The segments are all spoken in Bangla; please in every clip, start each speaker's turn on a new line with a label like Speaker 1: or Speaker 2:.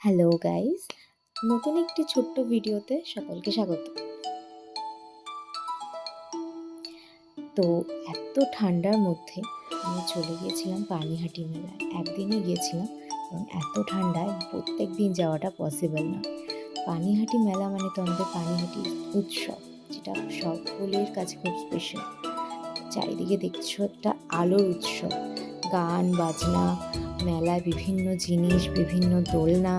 Speaker 1: হ্যালো গাইস, নতুন একটি ছোট্ট ভিডিওতে সকলকে স্বাগত। তো এত ঠান্ডার মধ্যে আমি চলে গিয়েছিলাম পানিহাটি মেলায়। একদিনই গিয়েছিলাম এবং এত ঠান্ডায় প্রত্যেক দিন যাওয়াটা পসিবল না। পানিহাটি মেলা মানে তো আমাদের পানিহাটির উৎসব, যেটা সকলের কাছে খুব স্পেশাল। চারিদিকে দেখছো একটা আলোর উৎসব, গান বাজনা, মেলায় বিভিন্ন জিনিস, বিভিন্ন দোলনা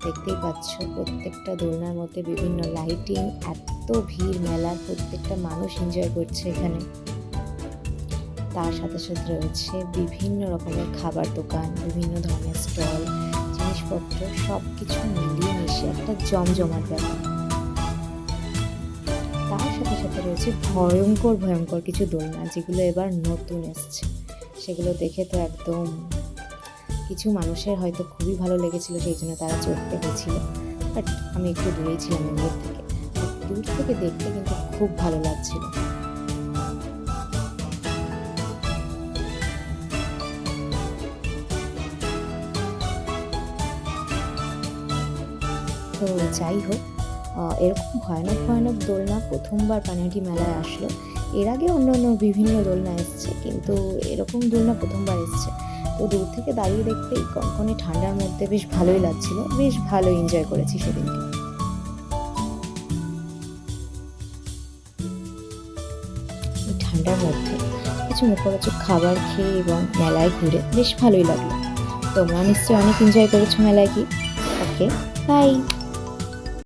Speaker 1: দেখতেই পাচ্ছ। প্রত্যেকটা দোলনার মধ্যে বিভিন্ন লাইটিং, এত ভিড় মেলার, প্রত্যেকটা মানুষ এনজয় করছে এখানে। তার সাথে সাথে রয়েছে বিভিন্ন রকমের খাবার দোকান, বিভিন্ন ধরনের স্টল, জিনিসপত্র, সব কিছু মিলিয়ে মিশে একটা জমজমাট ব্যাপার। তার সাথে সাথে রয়েছে ভয়ঙ্কর ভয়ঙ্কর কিছু দোলনা, যেগুলো এবার নতুন এসছে। সেগুলো দেখে তো একদম কিছু মানুষের হয়তো খুবই ভালো লেগেছিল, সেই জন্য তারা চড়তে গেছিল। বাট আমি একটু দূরেই ছিলাম এগুলোর থেকে। দূর থেকে দেখতে কিন্তু খুব ভালো লাগছিল। তো যাই হোক, এরকম ভয়ানক ভয়ানক দোলনা প্রথমবার পানিহাটি মেলায় আসলো। এর আগে অন্য অন্য বিভিন্ন দোলনা এসছে, কিন্তু এরকম দোলনা প্রথমবার এসছে। তো দূর থেকে দাঁড়িয়ে দেখতে এই কনকনে ঠান্ডার মধ্যে বেশ ভালোই লাগছিল, বেশ ভালো এনজয় করেছি সেদিনকে। এই ঠান্ডার মধ্যে কিছু মুখরোচক খাবার খেয়ে এবং মেলায় ঘুরে বেশ ভালোই লাগলো। তোমরা নিশ্চয়ই অনেক এনজয় করেছো মেলায় গিয়ে। ওকে, বাই।